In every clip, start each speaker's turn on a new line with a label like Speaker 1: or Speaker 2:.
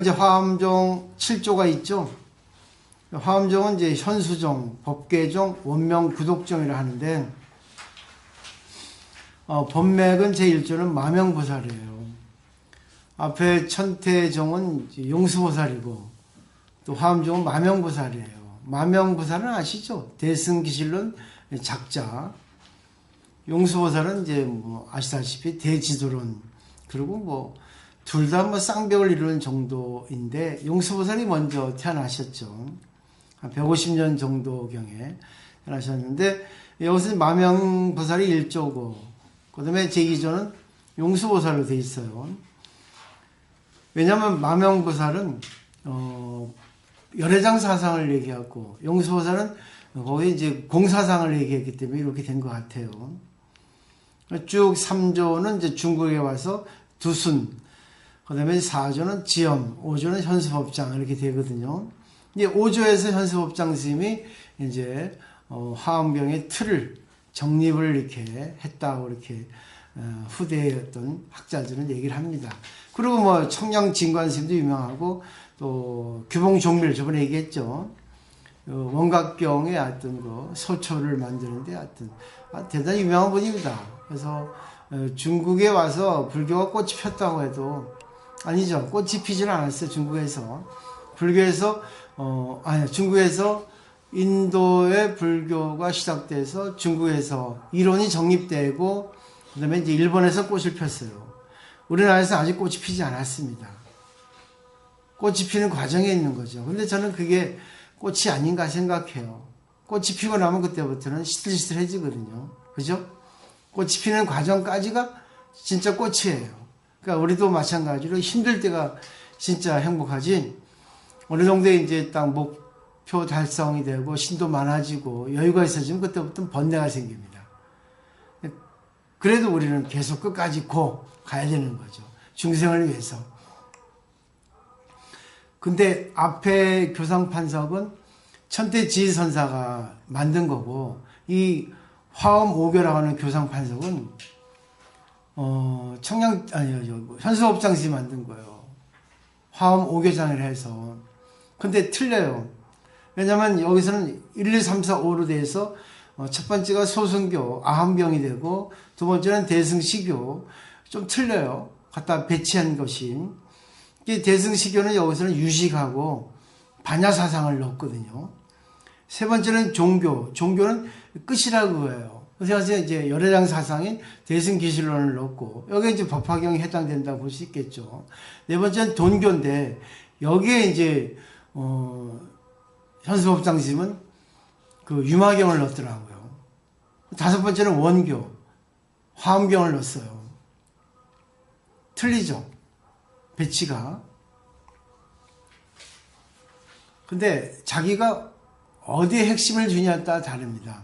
Speaker 1: 이제 화엄종 7조가 있죠. 화엄종은 이제 현수종, 법계종, 원명, 구독종이라 하는데, 법맥은 제1조는 마명보살이에요. 앞에 천태종은 용수보살이고, 또 화엄종은 마명보살이에요. 마명보살은 아시죠? 대승기실론 작자. 용수보살은 이제 뭐 아시다시피 대지도론. 그리고 뭐 둘 다 뭐 쌍벽을 이루는 정도인데, 용수보살이 먼저 태어나셨죠. 한 150년 정도경에 태어나셨는데, 여기서 마명보살이 1조고, 그 다음에 제2조는 용수보살로 돼 있어요. 왜냐하면 마명보살은 열애장 사상을 얘기하고, 용수보살은 거기에 이제 공사상을 얘기했기 때문에 이렇게 된 것 같아요. 쭉 3조는 이제 중국에 와서 두순, 그 다음에 4조는 지엄, 5조는 현수법장 이렇게 되거든요. 이제 5조에서 현수법장 스님이 이제 화엄경의 틀을 정립을 이렇게 했다고 이렇게 후대의 어떤 학자들은 얘기를 합니다. 그리고 뭐 청량진관 스님도 유명하고, 또 규봉종밀 저번에 얘기했죠. 원각경의 어떤 그 소초를 만드는데 하여튼 대단히 유명한 분입니다. 그래서 중국에 와서 불교가 꽃이 폈다고 해도 아니죠. 꽃이 피지는 않았어요. 중국에서. 불교에서 중국에서 인도의 불교가 시작돼서 중국에서 이론이 정립되고, 그 다음에 이제 일본에서 꽃을 폈어요. 우리나라에서 아직 꽃이 피지 않았습니다. 꽃이 피는 과정에 있는 거죠. 근데 저는 그게 꽃이 아닌가 생각해요. 꽃이 피고 나면 그때부터는 시들시들해지거든요. 그죠? 꽃이 피는 과정까지가 진짜 꽃이에요. 그러니까 우리도 마찬가지로 힘들 때가 진짜 행복하지, 어느 정도 이제 딱 목표 달성이 되고 신도 많아지고 여유가 있어지면 그때부터는 번뇌가 생깁니다. 그래도 우리는 계속 끝까지 가야 되는 거죠. 중생을 위해서. 근데 앞에 교상판석은 천태지선사가 만든 거고, 이 화엄오교라고 하는 교상판석은 현수법장師만든 거예요. 화엄오교장이라 해서. 근데 틀려요. 왜냐면 여기서는 1, 2, 3, 4, 5로 돼서 첫 번째가 소승교, 아함경이 되고, 두 번째는 대승시교. 좀 틀려요. 갖다 배치한 것이. 대승시교는 여기서는 유식하고 반야사상을 넣었거든요. 세 번째는 종교. 종교는 끝이라고 해요. 그래서 이제 열애장 사상인 대승기실론을 넣었고, 여기에 이제 법화경이 해당된다고 볼 수 있겠죠. 네 번째는 돈교인데, 여기에 이제, 현수법장 스님은 그 유마경을 넣었더라고요. 다섯 번째는 원교, 화엄경을 넣었어요. 틀리죠? 배치가. 근데 자기가 어디에 핵심을 주냐에 따라 다릅니다.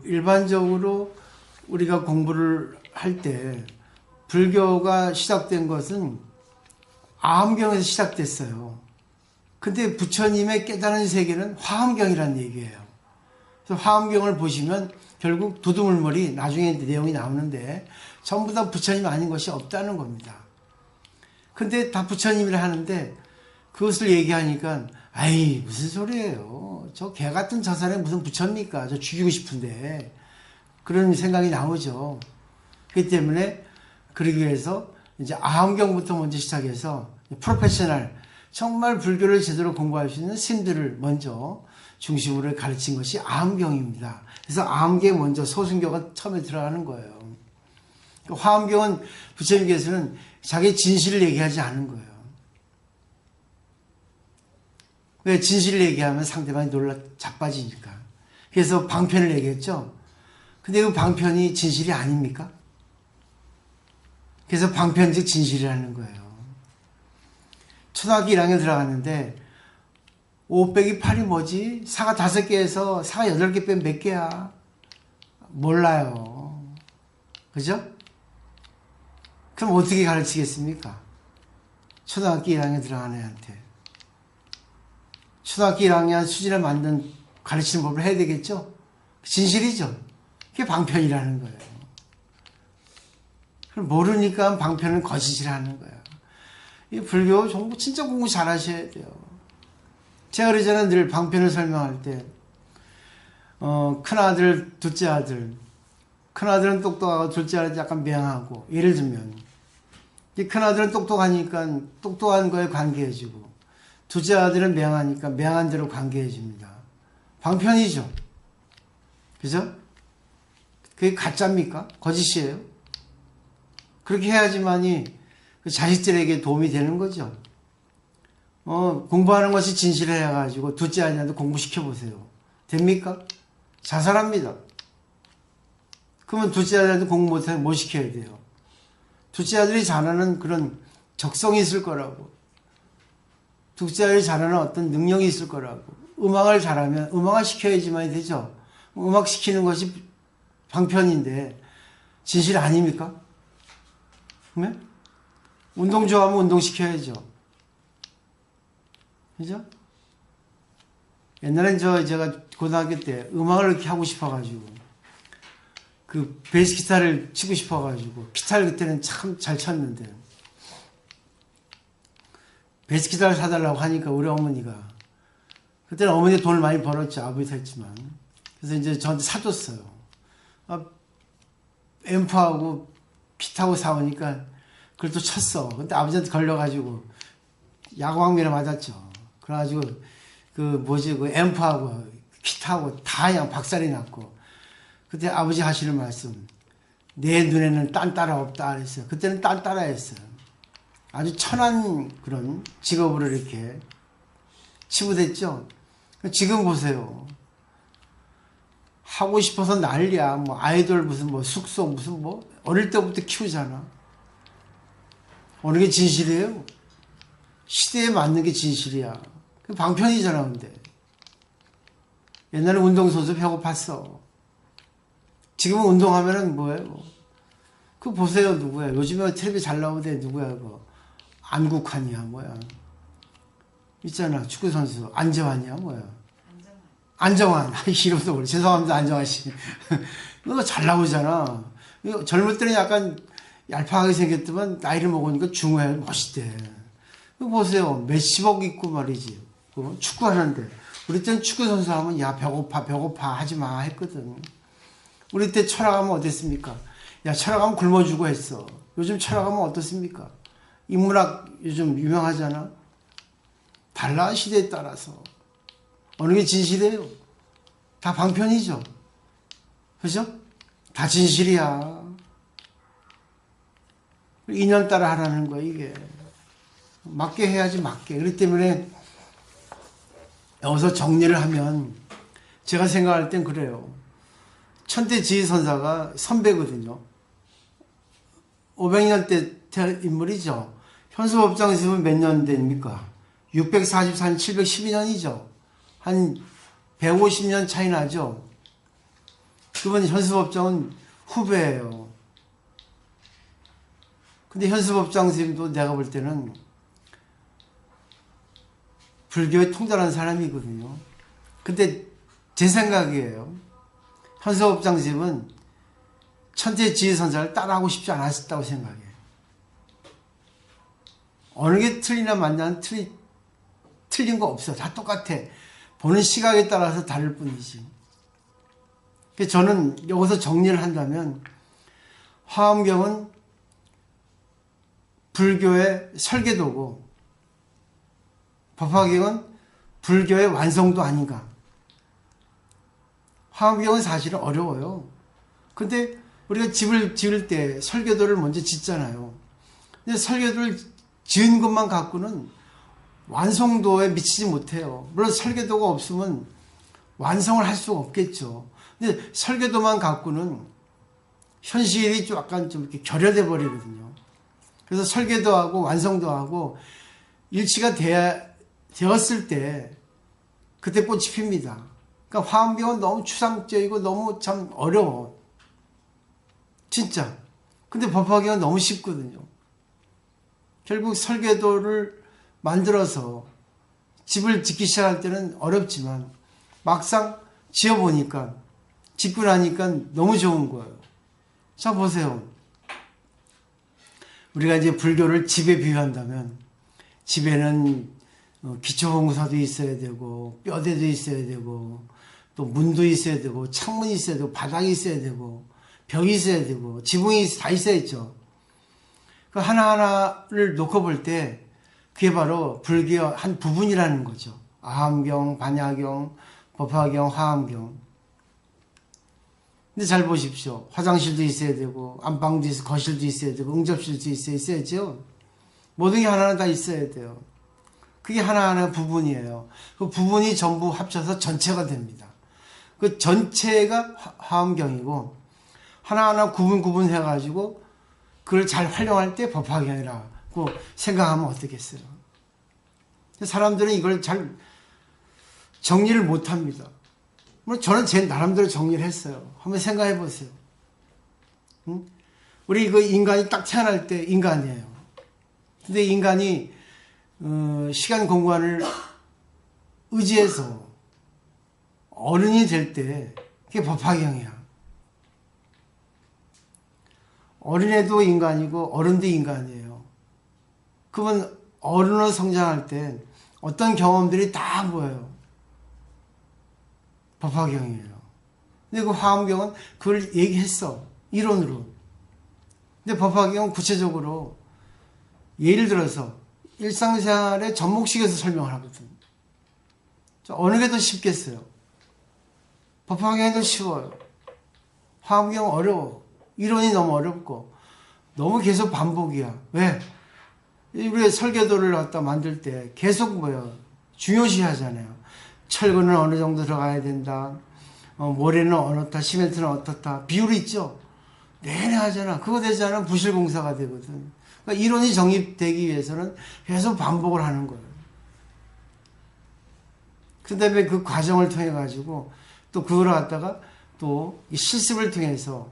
Speaker 1: 일반적으로 우리가 공부를 할 때 불교가 시작된 것은 아함경에서 시작됐어요. 근데 부처님의 깨달은 세계는 화엄경이라는 얘기예요. 그래서 화엄경을 보시면 결국 두두물머리 나중에 내용이 나오는데 전부 다 부처님 아닌 것이 없다는 겁니다. 근데 다 부처님이라 하는데 그것을 얘기하니까 아이 무슨 소리예요. 저 개 같은 저 사람이 무슨 부처입니까? 저 죽이고 싶은데. 그런 생각이 나오죠. 그렇기 때문에 그러기 위해서 이제 아함경부터 먼저 시작해서 프로페셔널, 정말 불교를 제대로 공부할 수 있는 스님들을 먼저 중심으로 가르친 것이 아함경입니다. 그래서 아함경에 먼저 소승교가 처음에 들어가는 거예요. 화엄경은 부처님께서는 자기 진실을 얘기하지 않은 거예요. 왜? 진실을 얘기하면 상대방이 놀라 자빠지니까. 그래서 방편을 얘기했죠. 근데 그 방편이 진실이 아닙니까? 그래서 방편즉 진실이라는 거예요. 초등학교 1학년 들어갔는데 5 빼기 8이 뭐지? 사가 5개에서 사가 8개 빼면 몇 개야? 몰라요. 그죠? 그럼 어떻게 가르치겠습니까? 초등학교 1학년 들어간 애한테. 초등학교 1학년 수준에 맞는 가르치는 법을 해야 되겠죠? 진실이죠? 그게 방편이라는 거예요. 모르니까 방편은 거짓이라는 거예요. 이 불교 정말 진짜 공부 잘 하셔야 돼요. 제가 그러잖아요. 늘 방편을 설명할 때, 큰아들, 둘째 아들. 큰아들은 똑똑하고 둘째 아들은 약간 맹하고, 예를 들면, 이 큰아들은 똑똑하니까 똑똑한 거에 관계해주고, 둘째 아들은 맹하니까 맹한 대로 관계해줍니다. 방편이죠. 그죠? 그게 가짜입니까? 거짓이에요? 그렇게 해야지만이 그 자식들에게 도움이 되는 거죠. 공부하는 것이 진실해가지고 둘째 아들한테 공부시켜보세요. 됩니까? 자살합니다. 그러면 둘째 아들한테 공부 못하면 뭐 시켜야 돼요? 둘째 아들이 잘하는 그런 적성이 있을 거라고. 둘째 아들이 잘하는 어떤 능력이 있을 거라고. 음악을 잘하면 음악을 시켜야지만 되죠. 음악 시키는 것이 방편인데 진실 아닙니까? 그러면 운동 좋아하면 운동 시켜야죠. 그죠? 옛날엔 제가 고등학교 때 음악을 이렇게 하고 싶어가지고 그 베이스 기타를 치고 싶어가지고 기타를 그때는 참 잘 쳤는데 베이스 기타를 사달라고 하니까 우리 어머니가 그때는 어머니 돈을 많이 벌었죠. 아버지도 했지만 그래서 이제 저한테 사줬어요. 앰프하고 기타하고 사오니까 그걸 또 쳤어. 근데 아버지한테 걸려가지고 야구방면에 맞았죠. 그래가지고 그 앰프하고 기타하고 다 그냥 박살이 났고 그때 아버지 하시는 말씀 내 눈에는 딴 따라 없다 그랬어요. 그때는 딴 따라 했어요. 아주 천한 그런 직업으로 이렇게 치부됐죠. 지금 보세요. 하고 싶어서 난리야. 뭐 아이돌 무슨 뭐 숙소 무슨 뭐 어릴 때부터 키우잖아. 어느 게 진실이에요? 시대에 맞는 게 진실이야. 그 방편이잖아. 근데 옛날에 운동선수 배고팠어. 지금은 운동하면은 뭐예요? 그거 보세요. 누구야? 요즘에 텔레비 잘 나오는데 누구야? 그거 안국환이야 뭐야? 있잖아. 축구선수 안재환이야 뭐야? 안정환. 이름도 모르. 죄송합니다. 안정환 씨. 이거 잘 나오잖아. 젊을 때는 약간 얄팍하게 생겼더만 나이를 먹으니까 중후해 멋있대. 이거 보세요. 몇십억 있고 말이지. 축구하는데. 우리 때는 축구선수 하면 야 배고파 하지마 했거든. 우리 때 철학하면 어땠습니까? 야 철학하면 굶어 주고 했어. 요즘 철학하면 어떻습니까? 인문학 요즘 유명하잖아. 달라 시대에 따라서. 어느 게 진실이에요? 다 방편이죠. 그죠? 다 진실이야. 인연 따라 하라는 거야 이게. 맞게 해야지 맞게. 그렇기 때문에 여기서 정리를 하면 제가 생각할 땐 그래요. 천태지휘선사가 선배거든요. 500년 때 인물이죠. 현수법장 있으면 몇 년 됩니까? 644년, 712년이죠. 한 150년 차이 나죠. 그분 현수법장은 후배예요. 근데 현수법장 선생님도 내가 볼 때는 불교에 통달한 사람이거든요. 근데 제 생각이에요. 현수법장 선생님은 천태지휘선사를 따라하고 싶지 않았다고 생각해요. 어느 게 틀리나 맞냐는 틀린 거 없어. 다 똑같아. 보는 시각에 따라서 다를 뿐이지. 그래서 저는 여기서 정리를 한다면 화엄경은 불교의 설계도고 법화경은 불교의 완성도 아닌가. 화엄경은 사실은 어려워요. 근데 우리가 집을 지을 때 설계도를 먼저 짓잖아요. 근데 설계도를 지은 것만 갖고는 완성도에 미치지 못해요. 물론 설계도가 없으면 완성을 할 수가 없겠죠. 근데 설계도만 갖고는 현실이 좀 약간 좀 이렇게 결여돼 버리거든요. 그래서 설계도하고 완성도하고 일치가 되었을 때 그때 꽃이 핍니다. 그러니까 화엄경은 너무 추상적이고 너무 참 어려워. 진짜. 근데 법화경은 너무 쉽거든요. 결국 설계도를 만들어서 집을 짓기 시작할 때는 어렵지만 막상 지어보니까 짓고 나니까 너무 좋은 거예요. 자 보세요. 우리가 이제 불교를 집에 비유한다면 집에는 기초공사도 있어야 되고 뼈대도 있어야 되고 또 문도 있어야 되고 창문이 있어야 되고 바닥이 있어야 되고 벽이 있어야 되고 지붕이 다 있어야죠. 그 하나하나를 놓고 볼 때 그게 바로 불교의 한 부분이라는 거죠. 아함경, 반야경, 법화경, 화엄경. 근데 잘 보십시오. 화장실도 있어야 되고 안방도 있어야, 거실도 있어야 되고 응접실도 있어야죠. 모든 게 하나하나 다 있어야 돼요. 그게 하나하나 부분이에요. 그 부분이 전부 합쳐서 전체가 됩니다. 그 전체가 화엄경이고 하나하나 구분 해가지고 그걸 잘 활용할 때 법화경이라고 생각하면 어떻겠어요? 사람들은 이걸 잘 정리를 못합니다. 저는 제 나름대로 정리를 했어요. 한번 생각해 보세요. 응? 우리 그 인간이 딱 태어날 때 인간이에요. 근데 인간이 시간 공간을 의지해서 어른이 될 때 그게 법화경이야. 어린애도 인간이고 어른도 인간이에요. 그러면 어른으로 성장할 때 어떤 경험들이 다 보여요. 법화경이에요. 근데 그 화엄경은 그걸 얘기했어. 이론으로. 근데 법화경은 구체적으로 예를 들어서 일상생활에 접목식에서 설명을 하거든. 어느 게 더 쉽겠어요? 법화경이 더 쉬워요. 화엄경은 어려워. 이론이 너무 어렵고 너무 계속 반복이야. 왜? 우리 설계도를 갖다 만들 때 계속 중요시 하잖아요. 철근은 어느 정도 들어가야 된다. 모래는 어떻다. 시멘트는 어떻다. 비율이 있죠. 내내 하잖아. 그거 되지 않으면 부실공사가 되거든. 그러니까 이론이 정립되기 위해서는 계속 반복을 하는 거예요. 그 다음에 그 과정을 통해 가지고 또 그걸 갖다가 또 실습을 통해서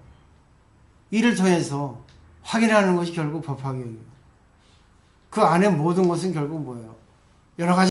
Speaker 1: 이를 통해서 확인하는 것이 결국 법화경이에요. 그 안에 모든 것은 결국 뭐예요? 여러 가지